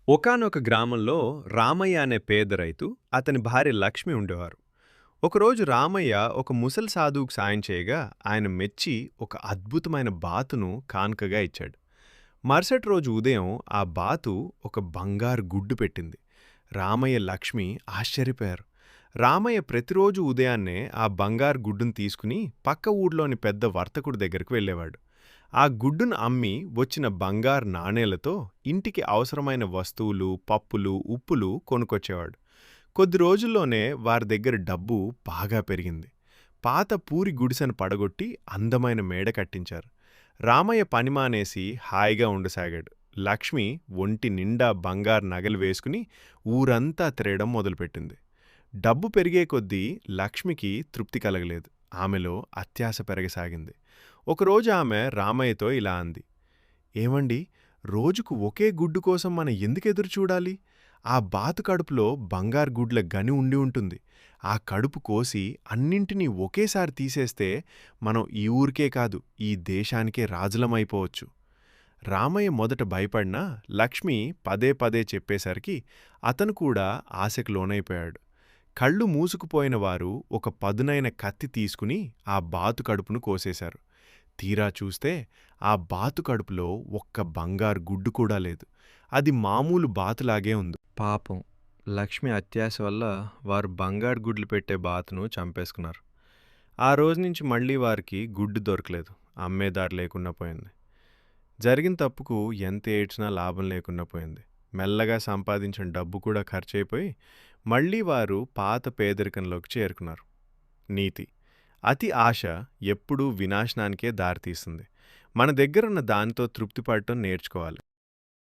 ఒకానొక గ్రామంలో రామయ్య అనే పేద రైతు అతని భార్య లక్ష్మి ఉండేవారు. ఒకరోజు రామయ్య ఒక ముసలి సాధువుకు సాయం చేయగా ఆయన మెచ్చి ఒక అద్భుతమైన బాతును కానుకగా ఇచ్చాడు. మరుసటి రోజు ఉదయం ఆ బాతు ఒక బంగారు గుడ్డు పెట్టింది. రామయ్య, లక్ష్మి ఆశ్చర్యపోయారు. రామయ్య ప్రతిరోజు ఉదయాన్నే ఆ బంగారు గుడ్డును తీసుకుని పక్క ఊర్లోని పెద్ద వర్తకుడి దగ్గరకు వెళ్ళేవాడు. ఆ గుడ్డును అమ్మి వచ్చిన బంగారు నాణేలతో ఇంటికి అవసరమైన వస్తువులు, పప్పులు, ఉప్పులు కొనుక్కొచ్చేవాడు. కొద్ది రోజుల్లోనే వారి దగ్గర డబ్బు బాగా పెరిగింది. పాత పూరి గుడిసెను పడగొట్టి అందమైన మేడ కట్టించారు. రామయ్య పని మానేసి హాయిగా ఉండసాగాడు. లక్ష్మి ఒంటి నిండా బంగారు నగలు వేసుకుని ఊరంతా తిరగడం మొదలుపెట్టింది. డబ్బు పెరిగే కొద్దీ లక్ష్మికి తృప్తి కలగలేదు. ఆమెలో అత్యాశ పెరగసాగింది. ఒకరోజు ఆమె రామయ్యతో ఇలా అంది: ఏమండి, రోజుకు ఒకే గుడ్డు కోసం మనం ఎందుకెదురు చూడాలి? ఆ బాతు కడుపులో బంగారు గుడ్ల గని ఉండి ఉంటుంది. ఆ కడుపు కోసి అన్నింటినీ ఒకేసారి తీసేస్తే మనం ఈ ఊరికే కాదు, ఈ దేశానికే రాజులమైపోవచ్చు. రామయ్య మొదట భయపడినా లక్ష్మి పదే పదే చెప్పేసరికి అతను కూడా ఆశకు లోనైపోయాడు. కళ్ళు మూసుకుపోయిన వారు ఒక పదునైన కత్తి తీసుకుని ఆ బాతు కడుపును కోసేశారు. తీరా చూస్తే ఆ బాతు కడుపులో ఒక్క బంగారు గుడ్డు కూడా లేదు. అది మామూలు బాతులాగే ఉంది. పాపం, లక్ష్మి అత్యాశ వల్ల వారు బంగారు గుడ్లు పెట్టే బాతును చంపేసుకున్నారు. ఆ రోజు నుంచి మళ్ళీ వారికి గుడ్డు దొరకలేదు. అమ్మేదారి లేకుండా పోయింది. జరిగిన తప్పుకు ఎంత ఏడ్చినా లాభం లేకుండా పోయింది. మెల్లగా సంపాదించిన డబ్బు కూడా ఖర్చయిపోయి మళ్ళీ వారు పాత పేదరికంలోకి చేరుకున్నారు. నీతి: అతి ఆశ ఎప్పుడూ వినాశనానికే దారితీస్తుంది. మన దగ్గరున్న దానితో తృప్తిపడటం నేర్చుకోవాలి.